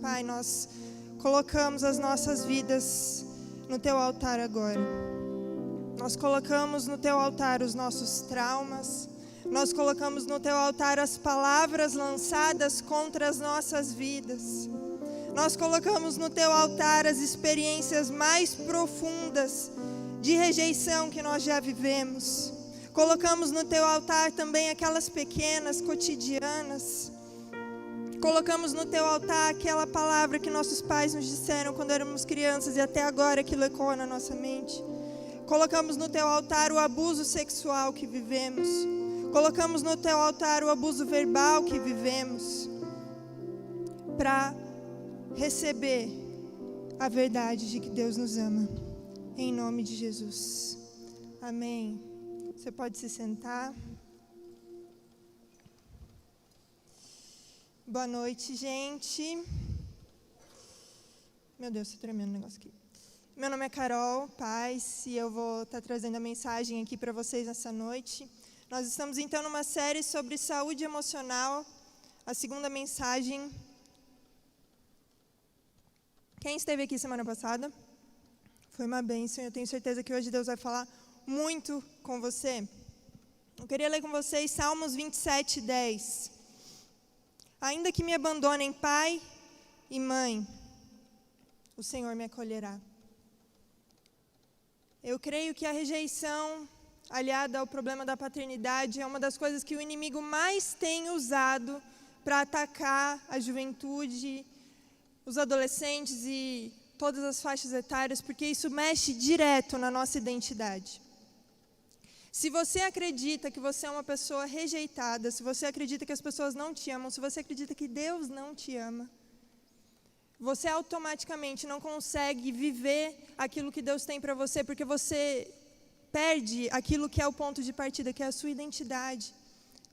Pai, nós colocamos as nossas vidas no Teu altar agora. Nós colocamos no Teu altar os nossos traumas. Nós colocamos no Teu altar as palavras lançadas contra as nossas vidas. Nós colocamos no Teu altar as experiências mais profundas de rejeição que nós já vivemos. Colocamos no Teu altar também aquelas pequenas, cotidianas. Colocamos no Teu altar aquela palavra que nossos pais nos disseram quando éramos crianças e até agora aquilo ecoa na nossa mente. Colocamos no Teu altar o abuso sexual que vivemos. Colocamos no Teu altar o abuso verbal que vivemos. Para receber a verdade de que Deus nos ama. Em nome de Jesus. Amém. Você pode se sentar. Boa noite, gente. Meu Deus, estou tremendo o negócio aqui. Meu nome é Carol Paz e eu vou estar trazendo a mensagem aqui para vocês nessa noite. Nós estamos então numa série sobre saúde emocional, a segunda mensagem. Quem esteve aqui semana passada? Foi uma bênção, eu tenho certeza que hoje Deus vai falar muito com você. Eu queria ler com vocês Salmos 27, 10. Ainda que me abandonem pai e mãe, o Senhor me acolherá. Eu creio que a rejeição, aliada ao problema da paternidade, é uma das coisas que o inimigo mais tem usado para atacar a juventude, os adolescentes e todas as faixas etárias, porque isso mexe direto na nossa identidade. Se você acredita que você é uma pessoa rejeitada, se você acredita que as pessoas não te amam, se você acredita que Deus não te ama, você automaticamente não consegue viver aquilo que Deus tem para você, porque você perde aquilo que é o ponto de partida, que é a sua identidade,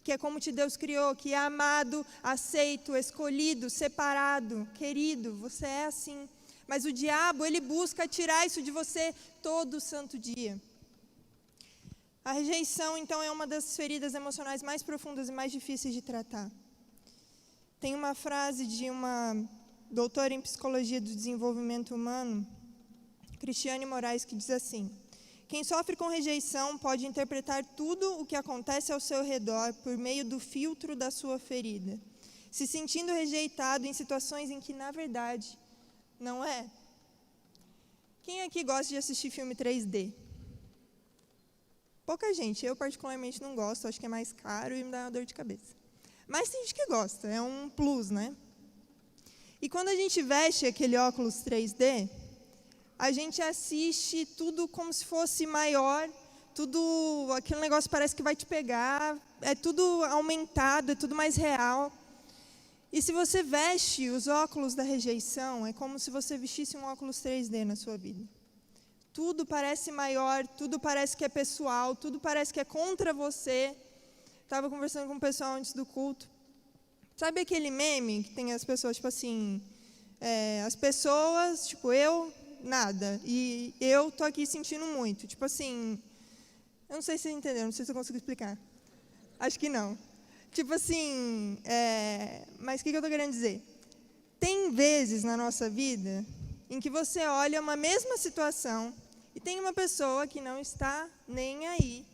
que é como te Deus criou, que é amado, aceito, escolhido, separado, querido, você é assim. Mas o diabo, ele busca tirar isso de você todo santo dia. A rejeição, então, é uma das feridas emocionais mais profundas e mais difíceis de tratar. Tem uma frase de uma doutora em psicologia do desenvolvimento humano, Cristiane Moraes, que diz assim: quem sofre com rejeição pode interpretar tudo o que acontece ao seu redor por meio do filtro da sua ferida, se sentindo rejeitado em situações em que, na verdade, não é. Quem aqui gosta de assistir filme 3D? Pouca gente, eu particularmente não gosto, acho que é mais caro e me dá uma dor de cabeça. Mas tem gente que gosta, é um plus, né? E quando a gente veste aquele óculos 3D, a gente assiste tudo como se fosse maior, tudo, aquele negócio parece que vai te pegar, é tudo aumentado, é tudo mais real. E se você veste os óculos da rejeição, é como se você vestisse um óculos 3D na sua vida. Tudo parece maior, tudo parece que é pessoal, tudo parece que é contra você. Estava conversando com o pessoal antes do culto. Sabe aquele meme que tem as pessoas, tipo assim, as pessoas, tipo, eu, nada. E eu tô aqui sentindo muito. Tipo assim, eu não sei se vocês entenderam, não sei se eu consigo explicar. Acho que não. Tipo assim, mas o que eu estou querendo dizer? Tem vezes na nossa vida em que você olha uma mesma situação e tem uma pessoa que não está nem aí.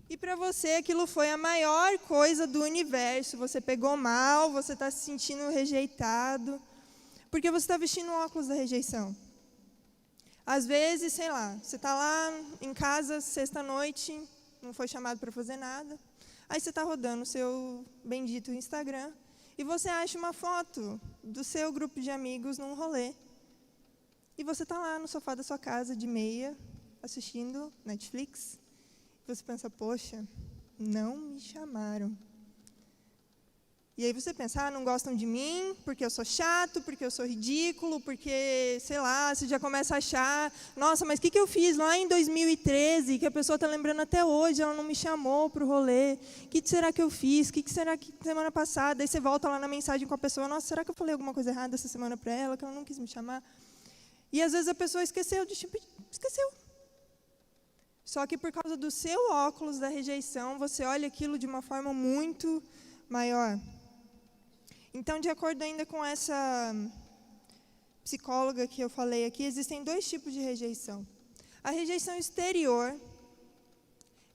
E para você aquilo foi a maior coisa do universo. Você pegou mal, você está se sentindo rejeitado, porque você está vestindo o óculos da rejeição. Às vezes, sei lá, você está lá em casa, sexta-noite, não foi chamado para fazer nada. Aí você está rodando o seu bendito Instagram e você acha uma foto do seu grupo de amigos num rolê. E você está lá no sofá da sua casa, de meia, assistindo Netflix. E você pensa, poxa, não me chamaram. E aí você pensa, não gostam de mim, porque eu sou chato, porque eu sou ridículo, porque, sei lá, você já começa a achar, nossa, mas o que eu fiz lá em 2013, que a pessoa está lembrando até hoje, ela não me chamou para o rolê. O que será que eu fiz? O que será que semana passada? Aí você volta lá na mensagem com a pessoa, nossa, será que eu falei alguma coisa errada essa semana para ela, que ela não quis me chamar? E às vezes a pessoa esqueceu, esqueceu. Só que por causa do seu óculos da rejeição, você olha aquilo de uma forma muito maior. Então, de acordo ainda com essa psicóloga que eu falei aqui, existem 2 tipos de rejeição. A rejeição exterior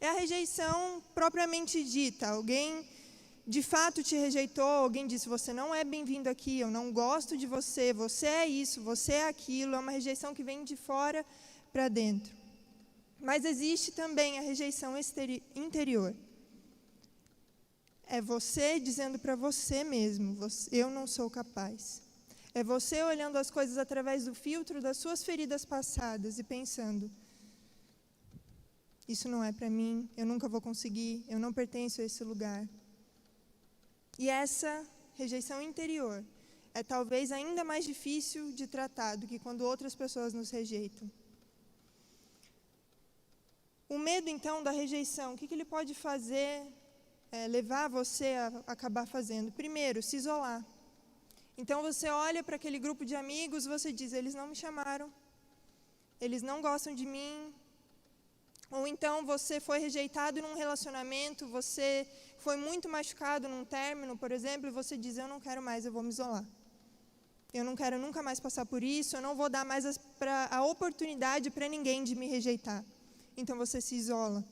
é a rejeição propriamente dita. Alguém de fato te rejeitou, alguém disse, você não é bem-vindo aqui, eu não gosto de você, você é isso, você é aquilo. É uma rejeição que vem de fora para dentro. Mas existe também a rejeição interior. É você dizendo para você mesmo, eu não sou capaz. É você olhando as coisas através do filtro das suas feridas passadas e pensando, isso não é para mim, eu nunca vou conseguir, eu não pertenço a esse lugar. E essa rejeição interior é talvez ainda mais difícil de tratar do que quando outras pessoas nos rejeitam. O medo, então, da rejeição, o que ele pode fazer, levar você a acabar fazendo? Primeiro, se isolar. Então, você olha para aquele grupo de amigos, você diz, eles não me chamaram, eles não gostam de mim. Ou então, você foi rejeitado num relacionamento, você foi muito machucado num término, por exemplo, e você diz, eu não quero mais, eu vou me isolar. Eu não quero nunca mais passar por isso, eu não vou dar mais a oportunidade para ninguém de me rejeitar. Então, você se isola.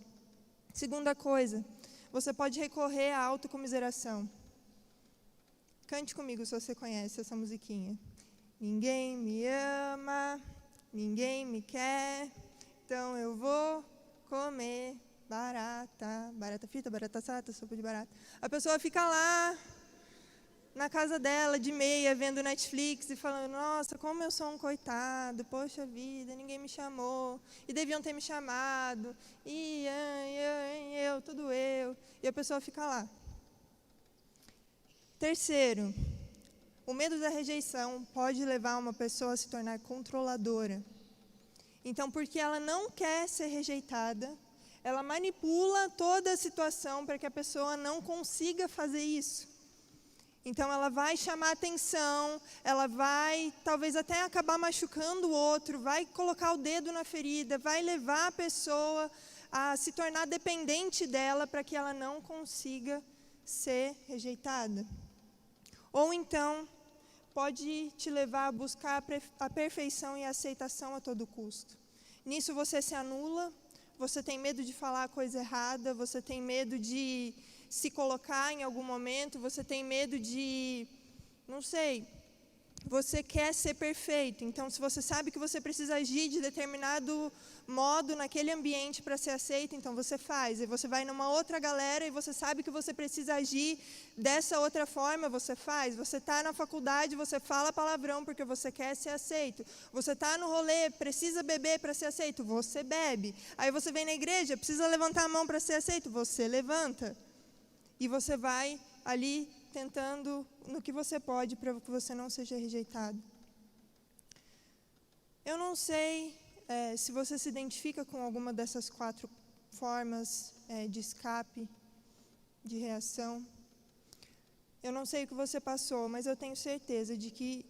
Segunda coisa, você pode recorrer à autocomiseração. Cante comigo se você conhece essa musiquinha. Ninguém me ama, ninguém me quer, então eu vou comer barata frita, barata assada, sopa de barata. A pessoa fica lá, na casa dela, de meia, vendo Netflix e falando, nossa, como eu sou um coitado, poxa vida, ninguém me chamou, e deviam ter me chamado, e eu, tudo eu. E a pessoa fica lá. Terceiro, o medo da rejeição pode levar uma pessoa a se tornar controladora. Então, porque ela não quer ser rejeitada, ela manipula toda a situação para que a pessoa não consiga fazer isso. Então, ela vai chamar atenção, ela vai talvez até acabar machucando o outro, vai colocar o dedo na ferida, vai levar a pessoa a se tornar dependente dela para que ela não consiga ser rejeitada. Ou então, pode te levar a buscar a perfeição e a aceitação a todo custo. Nisso você se anula, você tem medo de falar a coisa errada, você tem medo de se colocar em algum momento, você tem medo de, não sei, você quer ser perfeito. Então, se você sabe que você precisa agir de determinado modo naquele ambiente para ser aceito, então você faz. E você vai numa outra galera e você sabe que você precisa agir dessa outra forma, você faz. Você está na faculdade, você fala palavrão porque você quer ser aceito. Você está no rolê, precisa beber para ser aceito, você bebe. Aí você vem na igreja, precisa levantar a mão para ser aceito, você levanta. E você vai ali tentando no que você pode para que você não seja rejeitado. Eu não sei se você se identifica com alguma dessas 4 formas de escape, de reação. Eu não sei o que você passou, mas eu tenho certeza de que,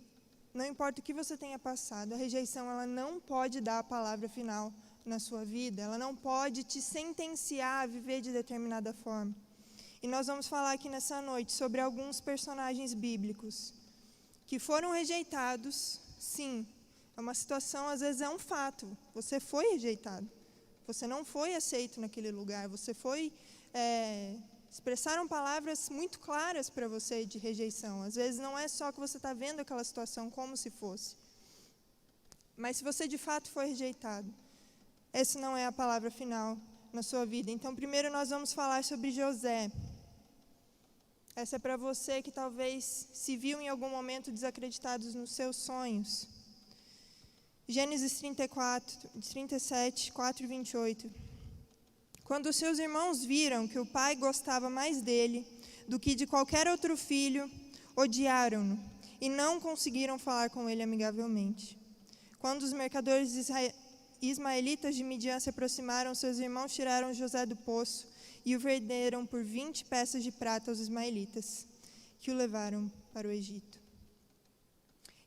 não importa o que você tenha passado, a rejeição ela não pode dar a palavra final na sua vida, ela não pode te sentenciar a viver de determinada forma. E nós vamos falar aqui nessa noite sobre alguns personagens bíblicos que foram rejeitados, sim. É uma situação, às vezes é um fato. Você foi rejeitado. Você não foi aceito naquele lugar. Você foi... expressaram palavras muito claras para você de rejeição. Às vezes não é só que você está vendo aquela situação como se fosse. Mas se você de fato foi rejeitado, essa não é a palavra final na sua vida. Então, primeiro nós vamos falar sobre José. Essa é para você que talvez se viu em algum momento desacreditado nos seus sonhos. Gênesis 34, 37, 4 e 28. Quando os seus irmãos viram que o pai gostava mais dele do que de qualquer outro filho, odiaram-no e não conseguiram falar com ele amigavelmente. Quando os mercadores ismaelitas de Midian se aproximaram, seus irmãos tiraram José do poço e o venderam por 20 peças de prata aos ismaelitas, que o levaram para o Egito.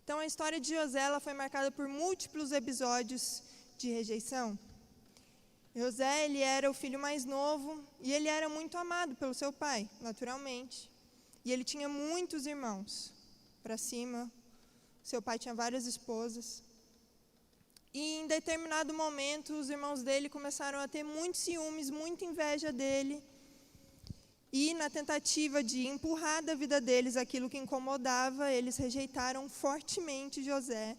Então, a história de José ela foi marcada por múltiplos episódios de rejeição. José ele era o filho mais novo e ele era muito amado pelo seu pai, naturalmente. E ele tinha muitos irmãos. Para cima, Seu pai tinha várias esposas. E em determinado momento, os irmãos dele começaram a ter muitos ciúmes, muita inveja dele. E na tentativa de empurrar da vida deles aquilo que incomodava, eles rejeitaram fortemente José.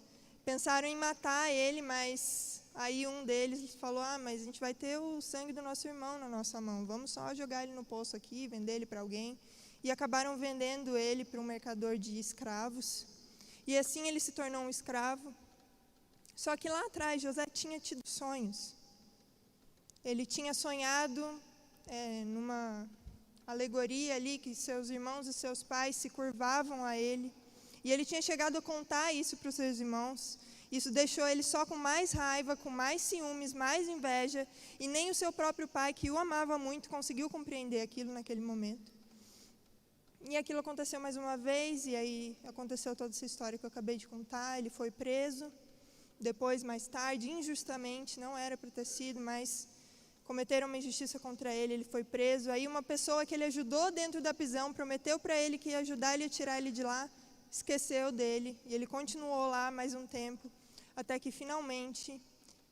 Pensaram em matar ele, mas aí um deles falou, mas a gente vai ter o sangue do nosso irmão na nossa mão. Vamos só jogar ele no poço aqui, vender ele para alguém. E acabaram vendendo ele para um mercador de escravos. E assim ele se tornou um escravo. Só que lá atrás, José tinha tido sonhos. Ele tinha sonhado numa alegoria ali, que seus irmãos e seus pais se curvavam a ele. E ele tinha chegado a contar isso para os seus irmãos. Isso deixou ele só com mais raiva, com mais ciúmes, mais inveja. E nem o seu próprio pai, que o amava muito, conseguiu compreender aquilo naquele momento. E aquilo aconteceu mais uma vez, e aí aconteceu toda essa história que eu acabei de contar. Ele foi preso. Depois, mais tarde, injustamente, não era para ter sido, mas cometeram uma injustiça contra ele, ele foi preso. Aí uma pessoa que ele ajudou dentro da prisão, prometeu para ele que ia ajudar ele a tirar ele de lá, esqueceu dele, e ele continuou lá mais um tempo, até que finalmente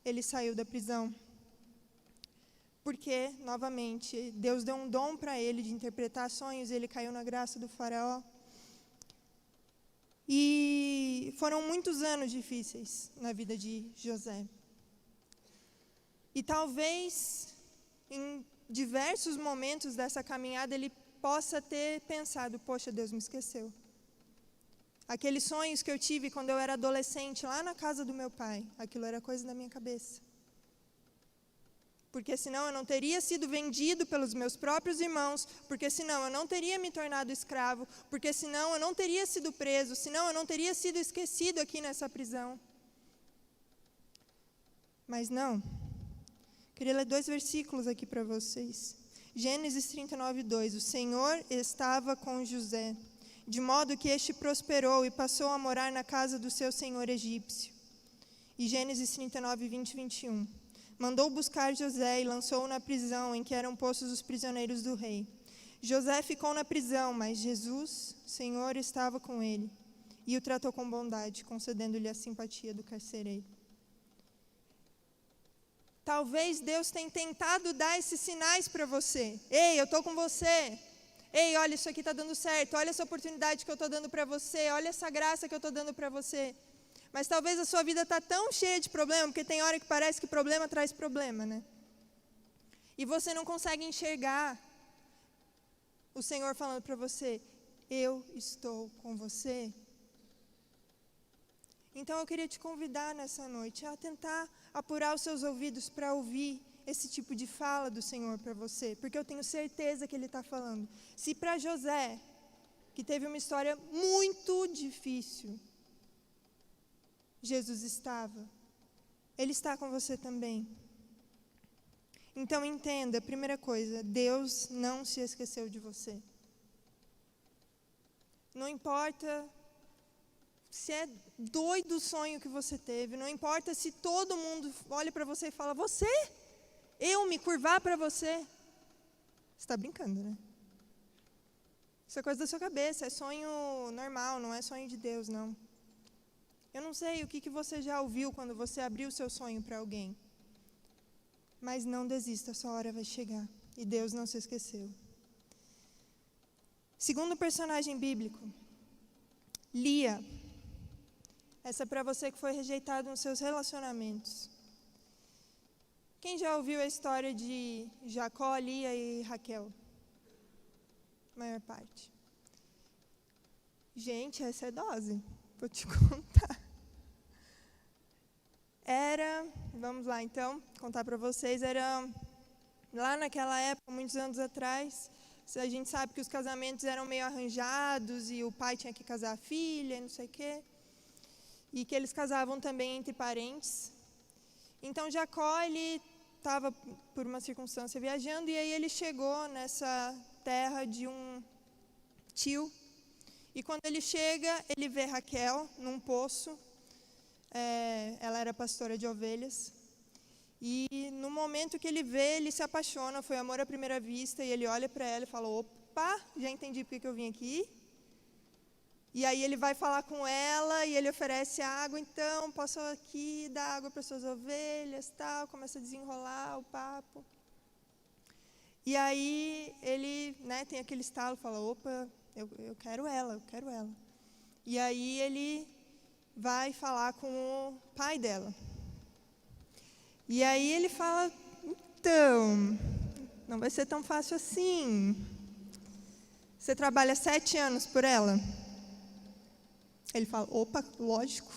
ele saiu da prisão. Porque, novamente, Deus deu um dom para ele de interpretar sonhos, e ele caiu na graça do faraó. E foram muitos anos difíceis na vida de José. E talvez, em diversos momentos dessa caminhada, ele possa ter pensado, poxa, Deus me esqueceu. Aqueles sonhos que eu tive quando eu era adolescente, lá na casa do meu pai, aquilo era coisa da minha cabeça. Porque senão eu não teria sido vendido pelos meus próprios irmãos, porque senão eu não teria me tornado escravo, porque senão eu não teria sido preso, senão eu não teria sido esquecido aqui nessa prisão. Mas não. Queria ler 2 versículos aqui para vocês. Gênesis 39, 2. O Senhor estava com José, de modo que este prosperou e passou a morar na casa do seu senhor egípcio. E Gênesis 39, 20 e 21. Mandou buscar José e lançou-o na prisão em que eram postos os prisioneiros do rei. José ficou na prisão, mas Jesus, Senhor, estava com ele e o tratou com bondade, concedendo-lhe a simpatia do carcereiro. Talvez Deus tenha tentado dar esses sinais para você. Ei, eu estou com você. Ei, olha, isso aqui está dando certo. Olha essa oportunidade que eu estou dando para você. Olha essa graça que eu estou dando para você. Mas talvez a sua vida está tão cheia de problema, porque tem hora que parece que problema traz problema, né? E você não consegue enxergar o Senhor falando para você, eu estou com você. Então eu queria te convidar nessa noite a tentar apurar os seus ouvidos para ouvir esse tipo de fala do Senhor para você, porque eu tenho certeza que Ele está falando. Se para José, que teve uma história muito difícil, Jesus estava, Ele está com você também. Então entenda, primeira coisa, Deus não se esqueceu de você. Não importa se é doido o sonho que você teve, não importa se todo mundo olha para você e fala, você? Eu me curvar para você? Você está brincando, né? Isso é coisa da sua cabeça, é sonho normal, não é sonho de Deus, não. Eu não sei o que você já ouviu quando você abriu o seu sonho para alguém. Mas não desista, a sua hora vai chegar. E Deus não se esqueceu. Segundo personagem bíblico, Lia. Essa é para você que foi rejeitado nos seus relacionamentos. Quem já ouviu a história de Jacó, Lia e Raquel? A maior parte. Gente, essa é dose. Vou te contar. Vamos lá então, contar para vocês, lá naquela época, muitos anos atrás, a gente sabe que os casamentos eram meio arranjados e o pai tinha que casar a filha e não sei o quê, e que eles casavam também entre parentes. Então Jacó, ele estava por uma circunstância viajando e aí ele chegou nessa terra de um tio, e quando ele chega, ele vê Raquel num poço. Ela era pastora de ovelhas, e no momento que ele vê, ele se apaixona, foi amor à primeira vista, e ele olha para ela e fala, opa, já entendi porque que eu vim aqui, E aí ele vai falar com ela e ele oferece água, então posso aqui dar água para suas ovelhas, tal, começa a desenrolar o papo. E aí ele, né, tem aquele estalo, fala, opa, eu quero ela. E aí ele vai falar com o pai dela. E aí ele fala, então, não vai ser tão fácil assim. Você trabalha 7 anos por ela? Ele fala, opa, lógico.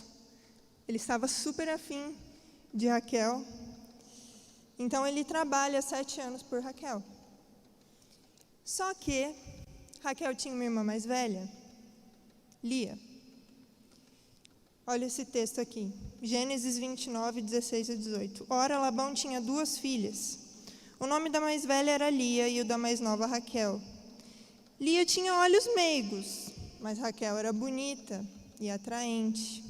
Ele estava super afim de Raquel. Então ele trabalha 7 anos por Raquel. Só que Raquel tinha uma irmã mais velha, Lia. Olha esse texto aqui, Gênesis 29, 16 a 18. Ora, Labão tinha 2 filhas. O nome da mais velha era Lia e o da mais nova Raquel. Lia tinha olhos meigos, mas Raquel era bonita e atraente.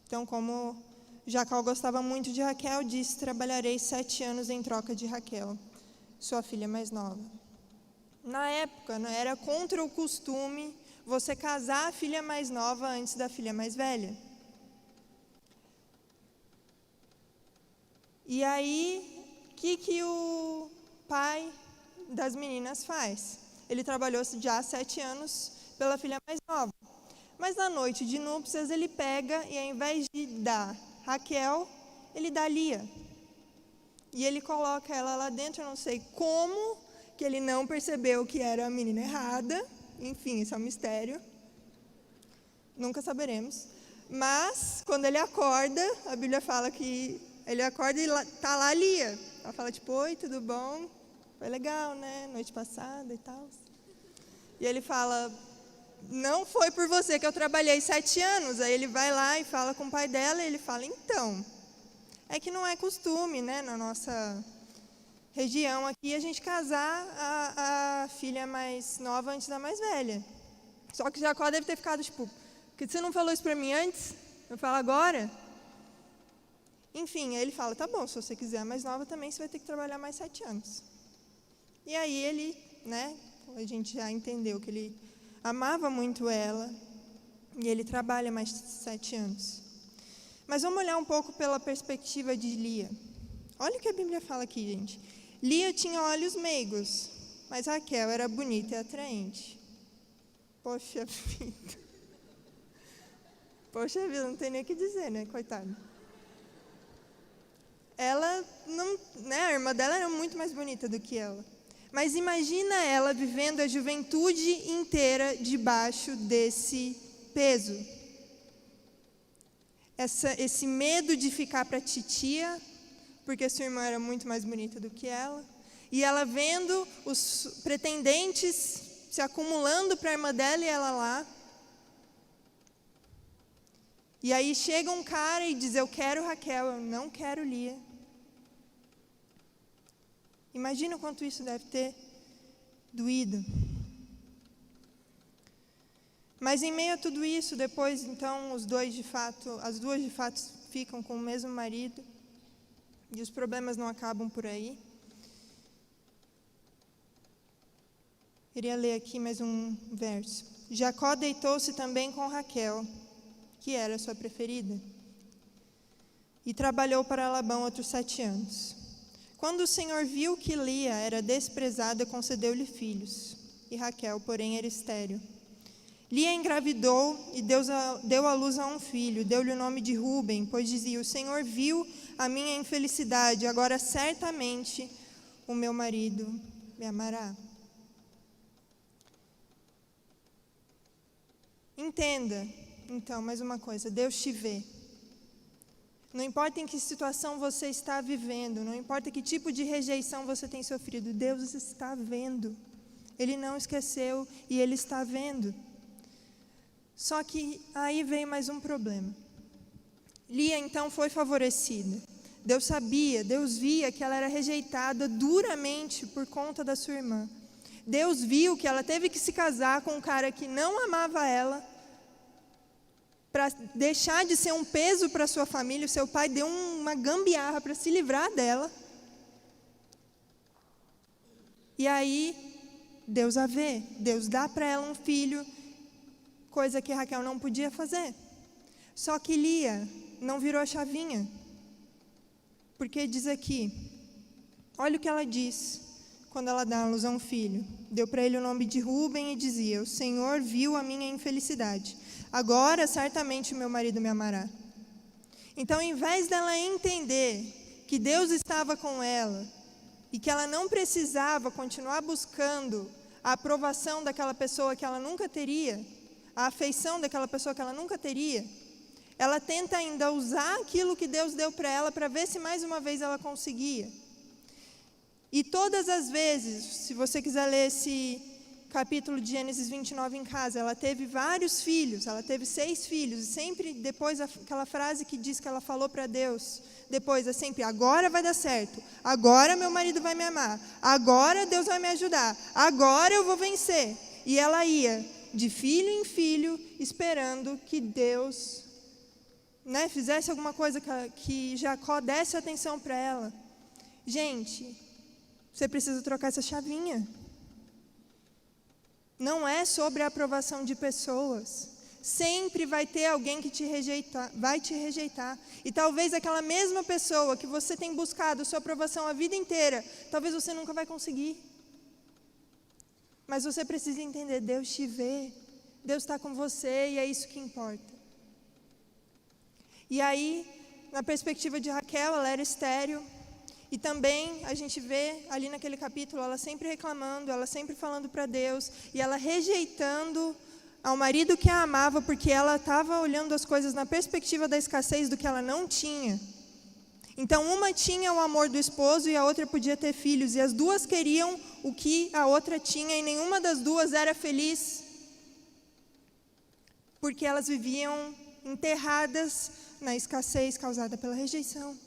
Então, como Jacó gostava muito de Raquel, disse, trabalharei 7 anos em troca de Raquel, sua filha mais nova. Na época, né, era contra o costume você casar a filha mais nova antes da filha mais velha. E aí, o que o pai das meninas faz? Ele trabalhou já 7 anos pela filha mais nova. Mas na noite de núpcias, ele pega e ao invés de dar Raquel, ele dá Lia. E ele coloca ela lá dentro, eu não sei como, que ele não percebeu que era a menina errada. Enfim, isso é um mistério. Nunca saberemos. Mas, quando ele acorda, a Bíblia fala que ele acorda e está lá a Lia. Ela fala tipo, oi, tudo bom? Foi legal, né? Noite passada e tal. E ele fala, não foi por você que eu trabalhei 7 anos. Aí ele vai lá e fala com o pai dela e ele fala, então, é que não é costume, né, na nossa região aqui, a gente casar a filha mais nova antes da mais velha. Só que Jacó deve ter ficado tipo, por que você não falou isso para mim antes? Eu falo agora? Enfim, aí ele fala, tá bom, se você quiser a mais nova também, você vai ter que trabalhar mais 7 anos. E aí ele, né, a gente já entendeu que ele amava muito ela, e ele trabalha mais 7 anos. Mas vamos olhar um pouco pela perspectiva de Lia. Olha o que a Bíblia fala aqui, gente. Lia tinha olhos meigos, mas Raquel era bonita e atraente. Poxa vida. Poxa vida, não tem nem o que dizer, né, coitada. Ela não, né, a irmã dela era muito mais bonita do que ela. Mas imagina ela vivendo a juventude inteira debaixo desse peso. Esse medo de ficar para a titia, porque sua irmã era muito mais bonita do que ela. E ela vendo os pretendentes se acumulando para a irmã dela e ela lá. E aí chega um cara e diz, eu quero Raquel, eu não quero Lia. Imagina o quanto isso deve ter doído. Mas em meio a tudo isso, depois então as duas de fato ficam com o mesmo marido. E os problemas não acabam por aí. Queria ler aqui mais um verso. Jacó deitou-se também com Raquel, que era sua preferida, e trabalhou para Labão outros 7 anos. Quando o Senhor viu que Lia era desprezada, concedeu-lhe filhos, e Raquel, porém, era estéril. Lia engravidou e deu à luz a um filho, deu-lhe o nome de Ruben, pois dizia, o Senhor viu a minha infelicidade, agora certamente o meu marido me amará. Entenda, então, mais uma coisa, Deus te vê. Não importa em que situação você está vivendo, não importa que tipo de rejeição você tem sofrido, Deus está vendo. Ele não esqueceu e Ele está vendo. Só que aí veio mais um problema. Lia então foi favorecida. Deus sabia, Deus via que ela era rejeitada duramente por conta da sua irmã. Deus viu que ela teve que se casar com um cara que não amava ela, para deixar de ser um peso para sua família. O seu pai deu uma gambiarra para se livrar dela. E aí, Deus a vê. Deus dá para ela um filho coisa que Raquel não podia fazer. Só que Lia não virou a chavinha. Porque diz aqui, olha o que ela diz quando ela dá à luz a um filho. Deu para ele o nome de Rúben e dizia: o Senhor viu a minha infelicidade. Agora, certamente, meu marido me amará. Então, em vez dela entender que Deus estava com ela e que ela não precisava continuar buscando a aprovação daquela pessoa que ela nunca teria, a afeição daquela pessoa que ela nunca teria, ela tenta ainda usar aquilo que Deus deu para ela para ver se mais uma vez ela conseguia. E todas as vezes, se você quiser ler esse capítulo de Gênesis 29 em casa, ela teve vários filhos, ela teve 6 filhos, e sempre depois aquela frase que diz que ela falou para Deus, depois é sempre: agora vai dar certo, agora meu marido vai me amar, agora Deus vai me ajudar, agora eu vou vencer. E ela ia de filho em filho, esperando que Deus, fizesse alguma coisa, que Jacó desse atenção para ela. Gente, você precisa trocar essa chavinha. Não é sobre a aprovação de pessoas. Sempre vai ter alguém que vai te rejeitar. E talvez aquela mesma pessoa que você tem buscado sua aprovação a vida inteira, talvez você nunca vai conseguir. Mas você precisa entender, Deus te vê, Deus está com você e é isso que importa. E aí, na perspectiva de Raquel, ela era estéril. E também a gente vê ali naquele capítulo, ela sempre reclamando, ela sempre falando para Deus, e ela rejeitando ao marido que a amava, porque ela estava olhando as coisas na perspectiva da escassez do que ela não tinha. Então, uma tinha o amor do esposo e a outra podia ter filhos, e as duas queriam o que a outra tinha, e nenhuma das duas era feliz, porque elas viviam enterradas na escassez causada pela rejeição.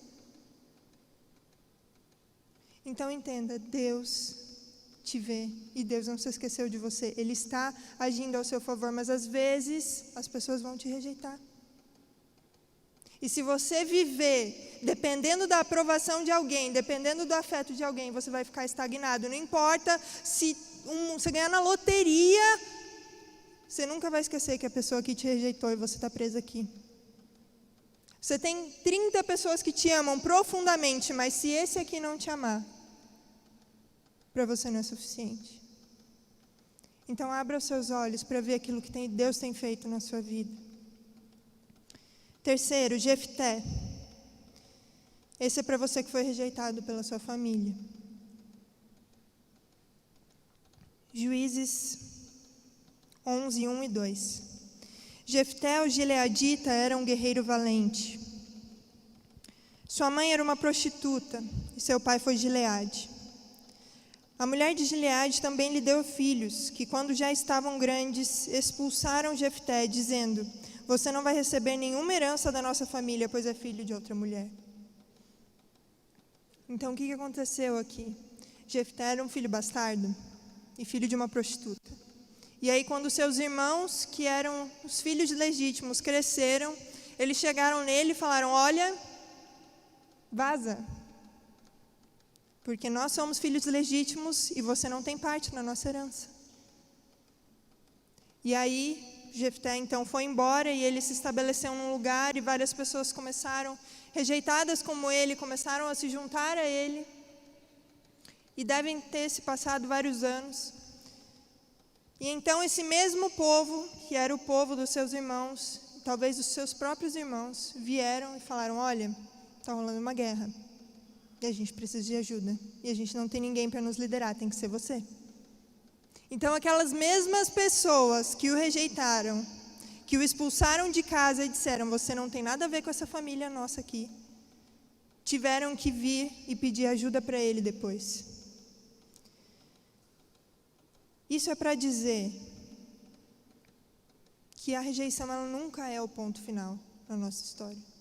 Então entenda, Deus te vê e Deus não se esqueceu de você. Ele está agindo ao seu favor, mas às vezes as pessoas vão te rejeitar. E se você viver dependendo da aprovação de alguém, dependendo do afeto de alguém, você vai ficar estagnado. Não importa se você ganhar na loteria, você nunca vai esquecer que a pessoa que te rejeitou e você está preso aqui. Você tem 30 pessoas que te amam profundamente, mas se esse aqui não te amar, para você não é suficiente. Então abra os seus olhos para ver aquilo que Deus tem feito na sua vida. Terceiro, Jefté. Esse é para você que foi rejeitado pela sua família. Juízes 11, 1 e 2. Jefté, o gileadita, era um guerreiro valente. Sua mãe era uma prostituta e seu pai foi Gileade. A mulher de Gileade também lhe deu filhos, que quando já estavam grandes, expulsaram Jefté, dizendo: você não vai receber nenhuma herança da nossa família, pois é filho de outra mulher. Então, o que aconteceu aqui? Jefté era um filho bastardo e filho de uma prostituta. E aí, quando seus irmãos, que eram os filhos legítimos, cresceram, eles chegaram nele e falaram: olha, vaza, porque nós somos filhos legítimos e você não tem parte na nossa herança. E aí, Jefté então foi embora e ele se estabeleceu num lugar e várias pessoas começaram, rejeitadas como ele, começaram a se juntar a ele. E devem ter se passado vários anos. E então esse mesmo povo, que era o povo dos seus irmãos, talvez dos seus próprios irmãos, vieram e falaram: olha, está rolando uma guerra. E a gente precisa de ajuda. E a gente não tem ninguém para nos liderar, tem que ser você. Então aquelas mesmas pessoas que o rejeitaram, que o expulsaram de casa e disseram: você não tem nada a ver com essa família nossa aqui, tiveram que vir e pedir ajuda para ele depois. Isso é para dizer que a rejeição ela nunca é o ponto final na nossa história.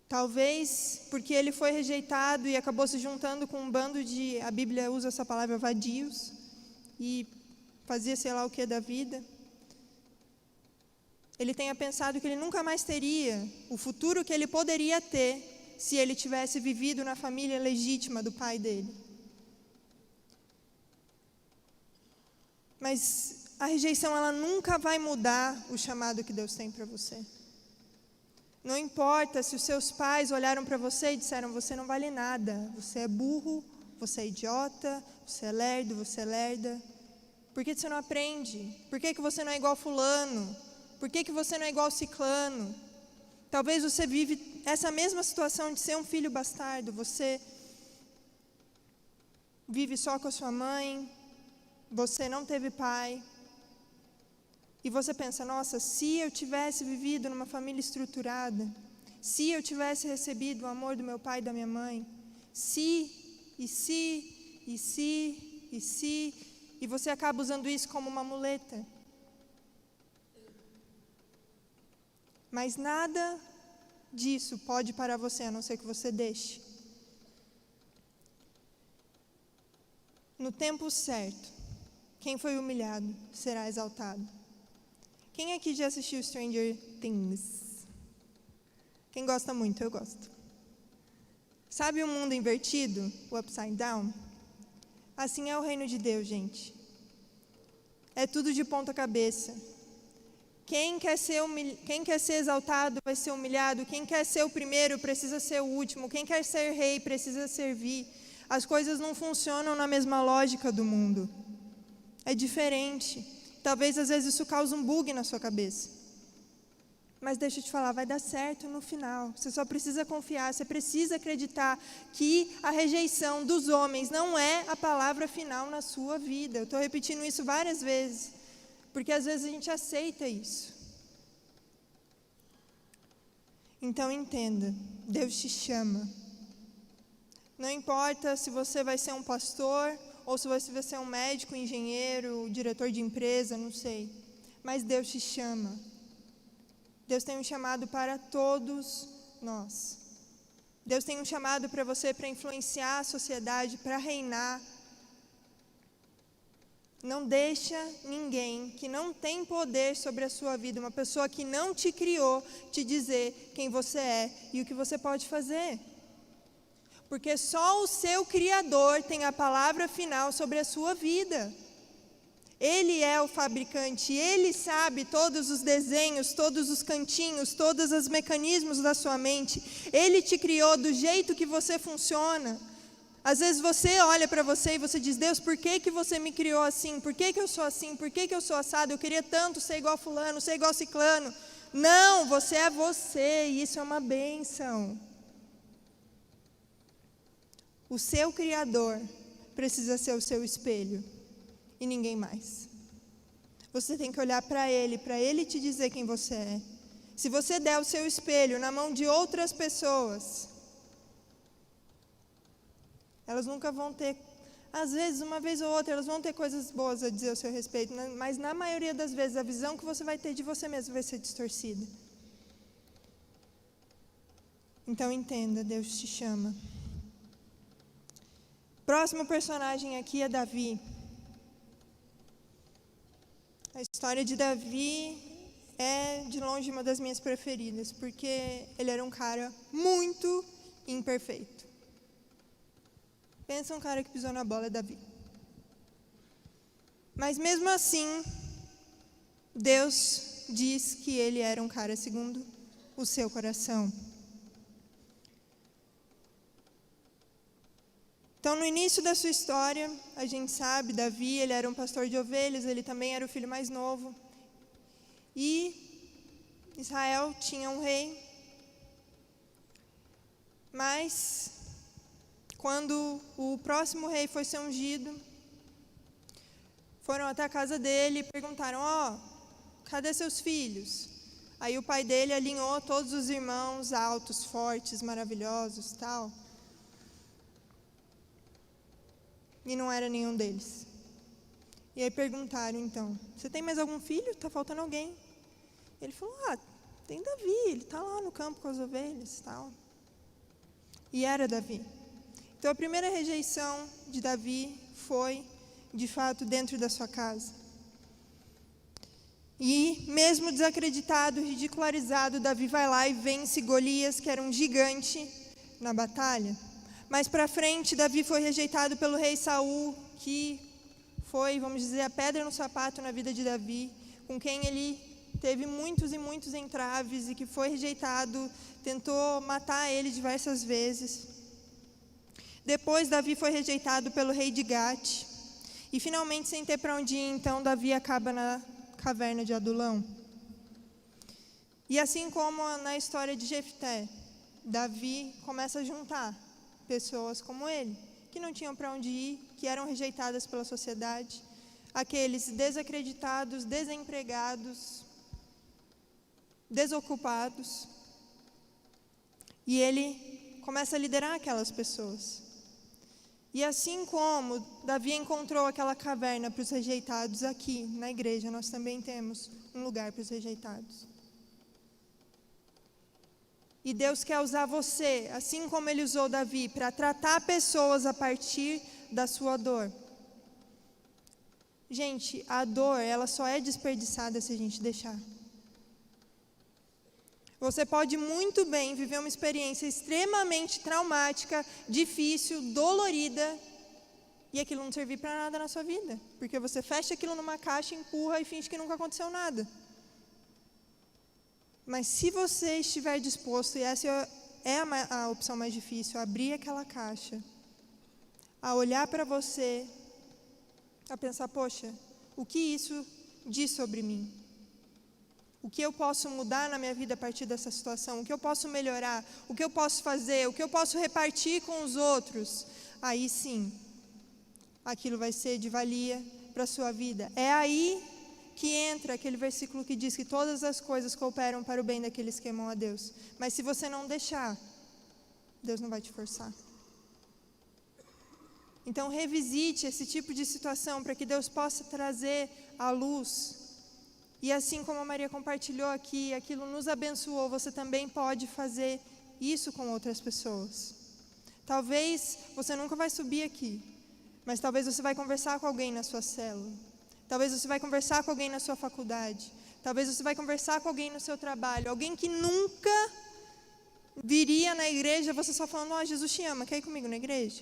Talvez porque ele foi rejeitado e acabou se juntando com um bando de, a Bíblia usa essa palavra, vadios, e fazia sei lá o que da vida. Ele tenha pensado que ele nunca mais teria o futuro que ele poderia ter se ele tivesse vivido na família legítima do pai dele. Mas a rejeição ela nunca vai mudar o chamado que Deus tem para você. Não importa se os seus pais olharam para você e disseram: você não vale nada, você é burro, você é idiota, você é lerdo, você é lerda. Por que você não aprende? Por que você não é igual fulano? Por que você não é igual ciclano? Talvez você vive essa mesma situação de ser um filho bastardo. Você vive só com a sua mãe, você não teve pai. E você pensa: nossa, se eu tivesse vivido numa família estruturada, se eu tivesse recebido o amor do meu pai e da minha mãe, e você acaba usando isso como uma muleta. Mas nada disso pode parar você, a não ser que você deixe. No tempo certo, quem foi humilhado será exaltado. Quem aqui já assistiu Stranger Things? Quem gosta muito? Eu gosto. Sabe o mundo invertido? O upside down? Assim é o reino de Deus, gente. É tudo de ponta cabeça. Quem quer ser exaltado vai ser humilhado. Quem quer ser o primeiro precisa ser o último. Quem quer ser rei precisa servir. As coisas não funcionam na mesma lógica do mundo. É diferente. Talvez às vezes isso cause um bug na sua cabeça. Mas deixa eu te falar, vai dar certo no final. Você só precisa confiar, você precisa acreditar que a rejeição dos homens não é a palavra final na sua vida. Eu estou repetindo isso várias vezes, porque às vezes a gente aceita isso. Então entenda, Deus te chama. Não importa se você vai ser um pastor, ou se você vai ser um médico, engenheiro, diretor de empresa, não sei. Mas Deus te chama. Deus tem um chamado para todos nós. Deus tem um chamado para você para influenciar a sociedade, para reinar. Não deixa ninguém que não tem poder sobre a sua vida, uma pessoa que não te criou, te dizer quem você é e o que você pode fazer. Porque só o seu Criador tem a palavra final sobre a sua vida. Ele é o fabricante, Ele sabe todos os desenhos, todos os cantinhos, todos os mecanismos da sua mente. Ele te criou do jeito que você funciona. Às vezes você olha para você e você diz: Deus, por que você me criou assim? Por que eu sou assim? Por que eu sou assado? Eu queria tanto ser igual fulano, ser igual ciclano. Não, você é você e isso é uma bênção. O seu Criador precisa ser o seu espelho. E ninguém mais. Você tem que olhar para Ele te dizer quem você é. Se você der o seu espelho na mão de outras pessoas, elas nunca vão ter, às vezes, uma vez ou outra, elas vão ter coisas boas a dizer ao seu respeito, mas na maioria das vezes, a visão que você vai ter de você mesmo vai ser distorcida. Então entenda, Deus te chama. Próximo personagem aqui é Davi. A história de Davi é, de longe, uma das minhas preferidas, porque ele era um cara muito imperfeito. Pensa um cara que pisou na bola, é Davi. Mas mesmo assim, Deus diz que ele era um cara segundo o seu coração. Então, no início da sua história, a gente sabe, Davi, ele era um pastor de ovelhas, ele também era o filho mais novo. E Israel tinha um rei. Mas, quando o próximo rei foi ser ungido, foram até a casa dele e perguntaram: cadê seus filhos? Aí o pai dele alinhou todos os irmãos altos, fortes, maravilhosos, tal. E não era nenhum deles. E aí perguntaram então: você tem mais algum filho? Está faltando alguém. Ele falou: tem Davi, ele está lá no campo com as ovelhas, tal. E era Davi. Então a primeira rejeição de Davi foi, de fato, dentro da sua casa. E mesmo desacreditado, ridicularizado, Davi vai lá e vence Golias, que era um gigante, na batalha. Mais para frente, Davi foi rejeitado pelo rei Saul, que foi, vamos dizer, a pedra no sapato na vida de Davi, com quem ele teve muitos e muitos entraves e que foi rejeitado, tentou matar ele diversas vezes. Depois, Davi foi rejeitado pelo rei de Gate. E finalmente, sem ter para onde ir, então, Davi acaba na caverna de Adulão. E assim como na história de Jefté, Davi começa a juntar pessoas como ele, que não tinham para onde ir, que eram rejeitadas pela sociedade, aqueles desacreditados, desempregados, desocupados. E ele começa a liderar aquelas pessoas. E assim como Davi encontrou aquela caverna para os rejeitados, aqui na igreja nós também temos um lugar para os rejeitados. E Deus quer usar você, assim como Ele usou Davi, para tratar pessoas a partir da sua dor. Gente, a dor, ela só é desperdiçada se a gente deixar. Você pode muito bem viver uma experiência extremamente traumática, difícil, dolorida, e aquilo não servir para nada na sua vida. Porque você fecha aquilo numa caixa, empurra e finge que nunca aconteceu nada. Mas se você estiver disposto, e essa é a opção mais difícil, a abrir aquela caixa, a olhar para você, a pensar, poxa, o que isso diz sobre mim? O que eu posso mudar na minha vida a partir dessa situação? O que eu posso melhorar? O que eu posso fazer? O que eu posso repartir com os outros? Aí sim, aquilo vai ser de valia para a sua vida. É aí que entra aquele versículo que diz que todas as coisas cooperam para o bem daqueles que amam a Deus. Mas se você não deixar, Deus não vai te forçar. Então revisite esse tipo de situação para que Deus possa trazer à luz. E assim como a Maria compartilhou aqui, aquilo nos abençoou, você também pode fazer isso com outras pessoas. Talvez você nunca vai subir aqui, mas talvez você vai conversar com alguém na sua célula. Talvez você vai conversar com alguém na sua faculdade. Talvez você vai conversar com alguém no seu trabalho. Alguém que nunca viria na igreja, você só falando, ó, Jesus te ama, quer ir comigo na igreja?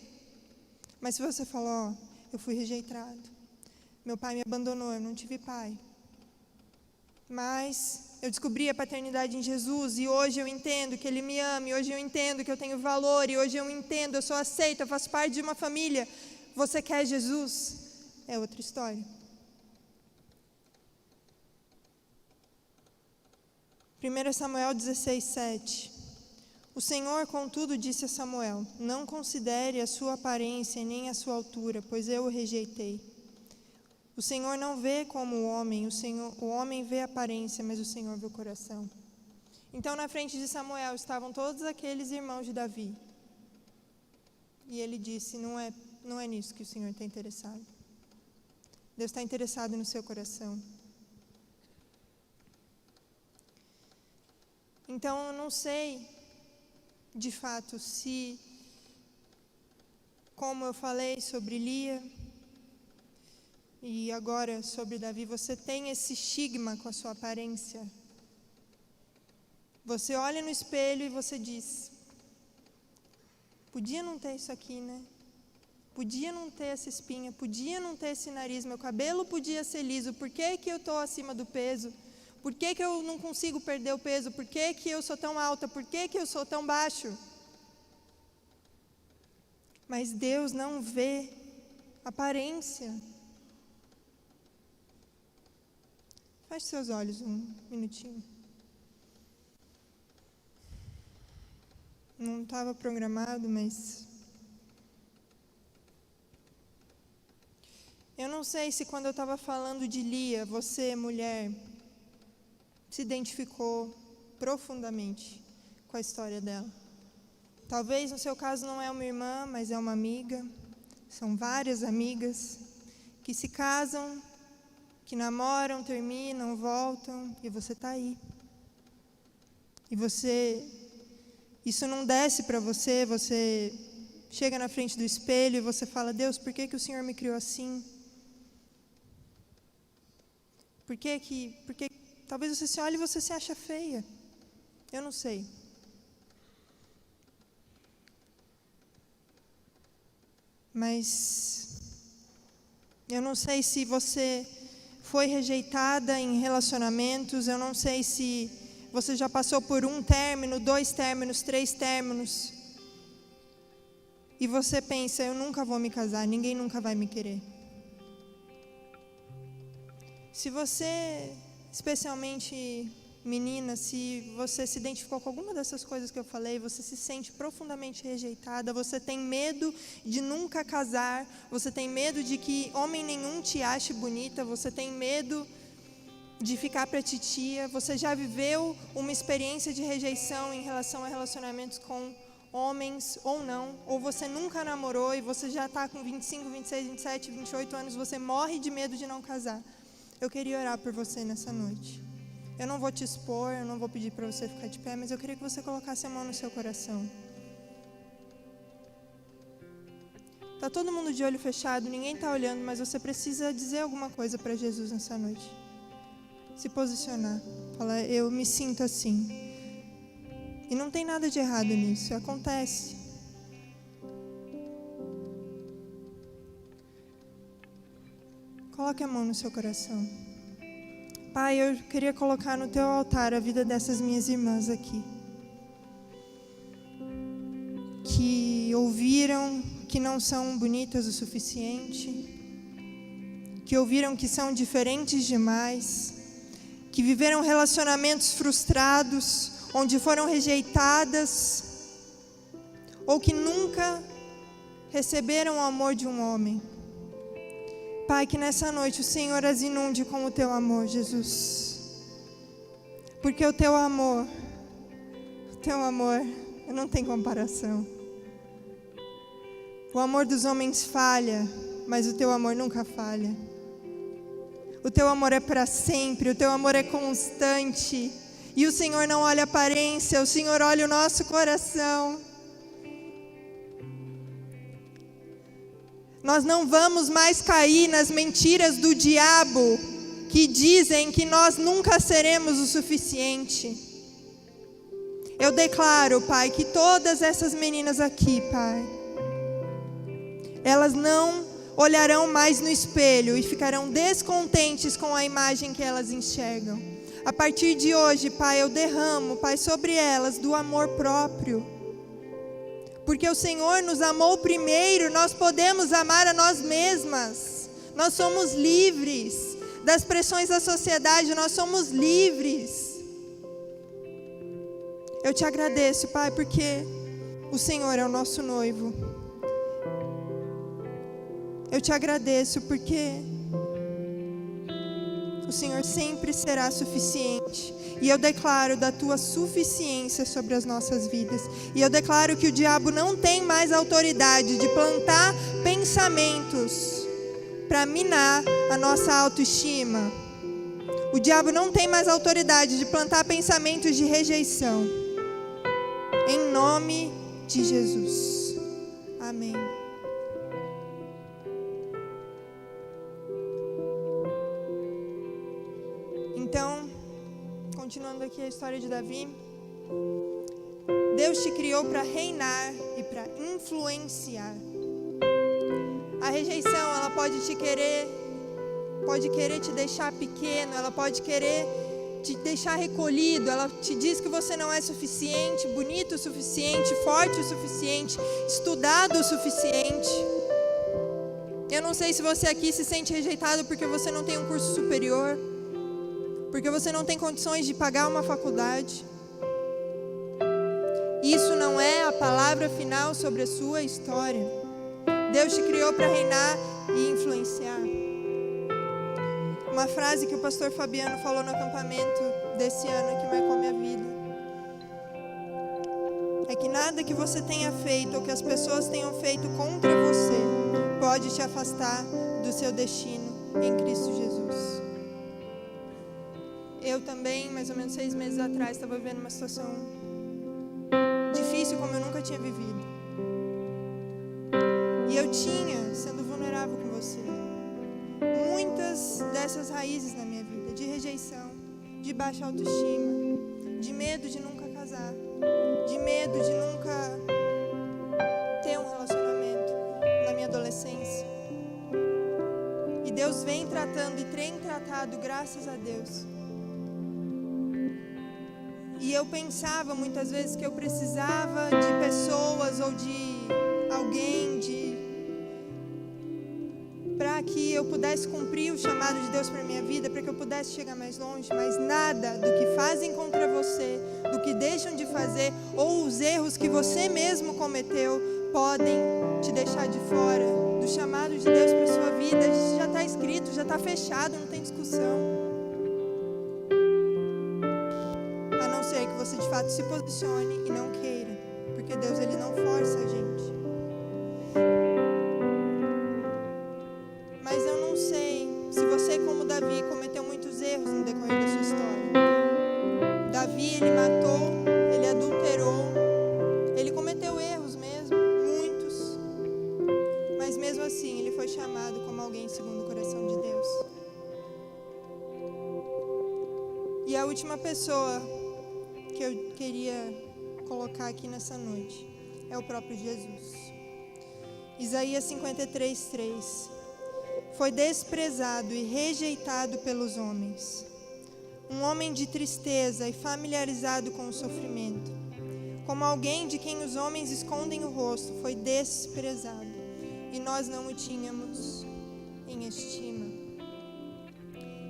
Mas se você falar, ó, eu fui rejeitado, meu pai me abandonou, eu não tive pai. Mas eu descobri a paternidade em Jesus e hoje eu entendo que Ele me ama, e hoje eu entendo que eu tenho valor, e hoje eu entendo, eu sou aceita, eu faço parte de uma família. Você quer Jesus? É outra história. 1 Samuel 16:7. O Senhor, contudo, disse a Samuel, não considere a sua aparência nem a sua altura, pois eu o rejeitei. O Senhor não vê como o homem vê a aparência, mas o Senhor vê o coração. Então, na frente de Samuel estavam todos aqueles irmãos de Davi. E ele disse, não é nisso que o Senhor está interessado. Deus está interessado no seu coração. Então, eu não sei, de fato, se, como eu falei sobre Lia, e agora sobre Davi, você tem esse estigma com a sua aparência. Você olha no espelho e você diz, podia não ter isso aqui, né? Podia não ter essa espinha, podia não ter esse nariz, meu cabelo podia ser liso, por que que eu estou acima do peso? Por que que eu não consigo perder o peso? Por que que eu sou tão alta? Por que que eu sou tão baixo? Mas Deus não vê aparência. Feche seus olhos um minutinho. Não estava programado, mas eu não sei se quando eu estava falando de Lia, você, mulher, se identificou profundamente com a história dela. Talvez no seu caso não é uma irmã, mas é uma amiga. São várias amigas que se casam, que namoram, terminam, voltam, e você está aí. E isso não desce para você, você chega na frente do espelho e você fala, Deus, por que que o Senhor me criou assim? Porque talvez você se olhe e você se acha feia. Eu não sei. Mas Eu não sei se você foi rejeitada em relacionamentos, eu não sei se você já passou por 1 término, 2 términos, 3 términos. E você pensa, eu nunca vou me casar, ninguém nunca vai me querer. Se você, especialmente menina, se você se identificou com alguma dessas coisas que eu falei, você se sente profundamente rejeitada, você tem medo de nunca casar, você tem medo de que homem nenhum te ache bonita, você tem medo de ficar para titia, você já viveu uma experiência de rejeição em relação a relacionamentos com homens ou não, ou você nunca namorou e você já está com 25, 26, 27, 28 anos, você morre de medo de não casar. Eu queria orar por você nessa noite. Eu não vou te expor, eu não vou pedir para você ficar de pé, mas eu queria que você colocasse a mão no seu coração. Está todo mundo de olho fechado, ninguém está olhando, mas você precisa dizer alguma coisa para Jesus nessa noite. Se posicionar. Fala, eu me sinto assim. E não tem nada de errado nisso, acontece. Coloque a mão no seu coração. Pai, eu queria colocar no teu altar a vida dessas minhas irmãs aqui. Que ouviram que não são bonitas o suficiente. Que ouviram que são diferentes demais. Que viveram relacionamentos frustrados, onde foram rejeitadas. Ou que nunca receberam o amor de um homem. Pai, que nessa noite o Senhor as inunde com o teu amor, Jesus. Porque o teu amor não tem comparação. O amor dos homens falha, mas o teu amor nunca falha. O teu amor é para sempre, o teu amor é constante. E o Senhor não olha a aparência, o Senhor olha o nosso coração. Nós não vamos mais cair nas mentiras do diabo que dizem que nós nunca seremos o suficiente. Eu declaro, Pai, que todas essas meninas aqui, Pai, elas não olharão mais no espelho e ficarão descontentes com a imagem que elas enxergam. A partir de hoje, Pai, eu derramo, Pai, sobre elas do amor próprio. Porque o Senhor nos amou primeiro, nós podemos amar a nós mesmas. Nós somos livres das pressões da sociedade, nós somos livres. Eu te agradeço, Pai, porque o Senhor é o nosso noivo. Eu te agradeço porque o Senhor sempre será suficiente. E eu declaro da tua suficiência sobre as nossas vidas. E eu declaro que o diabo não tem mais autoridade de plantar pensamentos para minar a nossa autoestima. O diabo não tem mais autoridade de plantar pensamentos de rejeição. Em nome de Jesus. Amém. Então, continuando aqui a história de Davi, Deus te criou para reinar e para influenciar. A rejeição, ela pode querer te deixar pequeno, ela pode querer te deixar recolhido, ela te diz que você não é suficiente, bonito o suficiente, forte o suficiente, estudado o suficiente. Eu não sei se você aqui se sente rejeitado porque você não tem um curso superior, porque você não tem condições de pagar uma faculdade. Isso não é a palavra final sobre a sua história. Deus te criou para reinar e influenciar. Uma frase que o pastor Fabiano falou no acampamento desse ano que marcou minha vida é que nada que você tenha feito ou que as pessoas tenham feito contra você pode te afastar do seu destino em Cristo Jesus. Eu também, mais ou menos 6 meses atrás, estava vivendo uma situação difícil como eu nunca tinha vivido. E eu tinha, sendo vulnerável com você, muitas dessas raízes na minha vida, de rejeição, de baixa autoestima, de medo de nunca casar, de medo de nunca ter um relacionamento na minha adolescência. Deus vem tratando e tem tratado, graças a Deus. E eu pensava muitas vezes que eu precisava de pessoas ou de alguém para que eu pudesse cumprir o chamado de Deus para minha vida, para que eu pudesse chegar mais longe, mas nada do que fazem contra você, do que deixam de fazer, ou os erros que você mesmo cometeu, podem te deixar de fora do chamado de Deus para a sua vida. Isso já está escrito, já está fechado, não tem discussão. A não ser que você de fato se posicione e não queira, porque Deus, ele não força a gente. Mas eu não sei se você, como Davi, cometeu muitos erros no decorrer da sua história. Davi, ele matou, ele adulterou, ele cometeu erros mesmo, muitos. Mas mesmo assim, ele foi chamado como alguém segundo o coração de Deus. E a última pessoa que eu queria colocar aqui nessa noite é o próprio Jesus. Isaías 53:3. Foi desprezado e rejeitado pelos homens, um homem de tristeza e familiarizado com o sofrimento. Como alguém de quem os homens escondem o rosto, foi desprezado, e nós não o tínhamos em estima.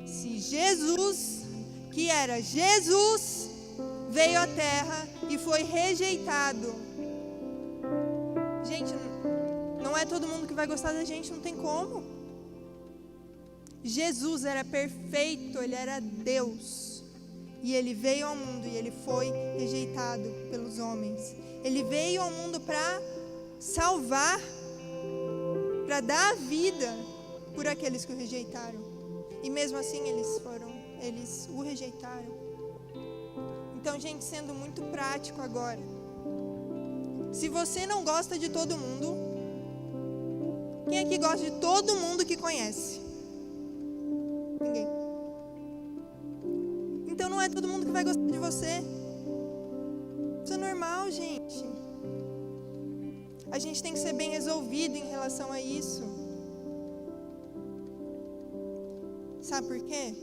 Se Jesus, que era Jesus, veio à terra e foi rejeitado, gente, não é todo mundo que vai gostar da gente, não tem como. Jesus era perfeito, ele era Deus, e ele veio ao mundo e ele foi rejeitado pelos homens. Ele veio ao mundo para salvar, para dar a vida por aqueles que o rejeitaram, e mesmo assim eles o rejeitaram. Então, gente, sendo muito prático agora, se você não gosta de todo mundo, quem aqui gosta de todo mundo que conhece? Ninguém. Então não é todo mundo que vai gostar de você. Isso é normal, gente. A gente tem que ser bem resolvido em relação a isso. Sabe por quê?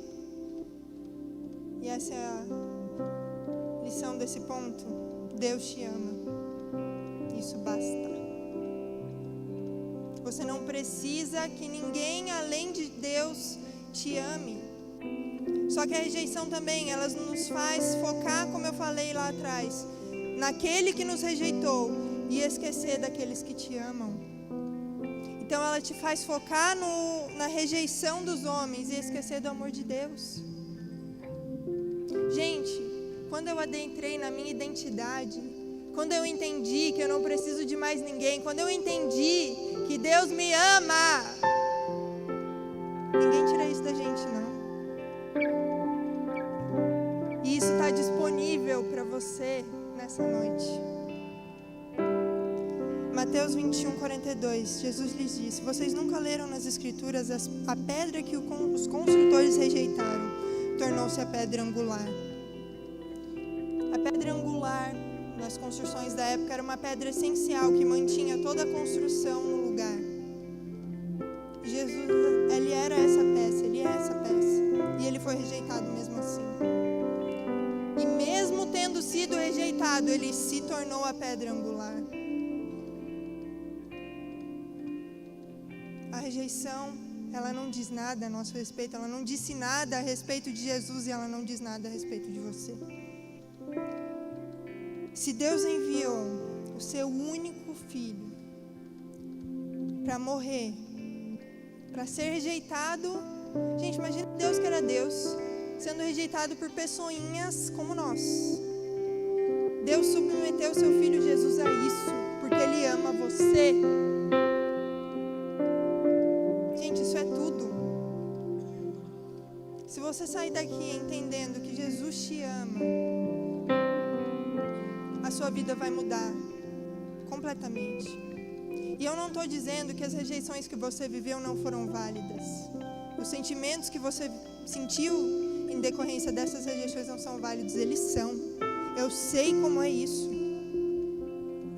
E essa é a lição desse ponto. Deus te ama. Isso basta. Você não precisa que ninguém além de Deus te ame. Só que a rejeição também, ela nos faz focar, como eu falei lá atrás, naquele que nos rejeitou e esquecer daqueles que te amam. Então ela te faz focar na rejeição dos homens e esquecer do amor de Deus. Gente, quando eu adentrei na minha identidade, quando eu entendi que eu não preciso de mais ninguém, quando eu entendi que Deus me ama, ninguém tira isso da gente, não. E isso está disponível para você nessa noite. Mateus 21:42, Jesus lhes disse: vocês nunca leram nas Escrituras a pedra que os construtores rejeitaram, tornou-se a pedra angular. A pedra angular, nas construções da época, era uma pedra essencial que mantinha toda a construção no lugar. Jesus, ele era essa peça, ele é essa peça. E ele foi rejeitado mesmo assim. E mesmo tendo sido rejeitado, ele se tornou a pedra angular. A rejeição, ela não diz nada a nosso respeito, ela não disse nada a respeito de Jesus e ela não diz nada a respeito de você. Se Deus enviou o seu único filho para morrer, para ser rejeitado, gente, imagina Deus que era Deus, sendo rejeitado por pessoinhas como nós. Deus submeteu o seu filho Jesus a isso, porque ele ama você. Gente, isso é tudo. Se você sair daqui entendendo que Jesus te ama, a sua vida vai mudar completamente. E eu não estou dizendo que as rejeições que você viveu não foram válidas. Os sentimentos que você sentiu em decorrência dessas rejeições não são válidos, eles são. Eu sei como é isso.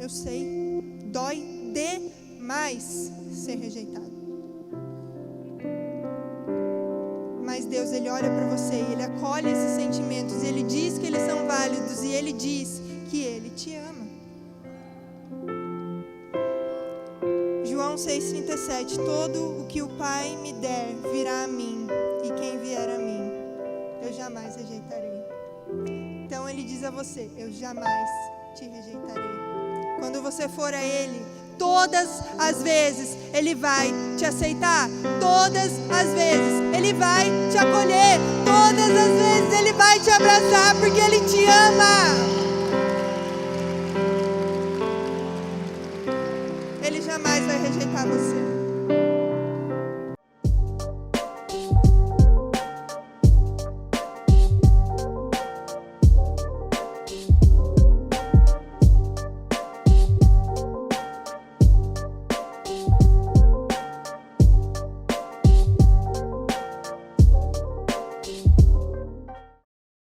Eu sei. Dói demais ser rejeitado. Ele olha para você e Ele acolhe esses sentimentos. E Ele diz que eles são válidos. E Ele diz que Ele te ama. João 6,37. Todo o que o Pai me der virá a mim. E quem vier a mim, eu jamais rejeitarei. Então Ele diz a você: eu jamais te rejeitarei. Quando você for a Ele, todas as vezes Ele vai te aceitar. Todas as vezes Ele vai te acolher. Todas as vezes Ele vai te abraçar, porque Ele te ama. Ele jamais vai rejeitar você.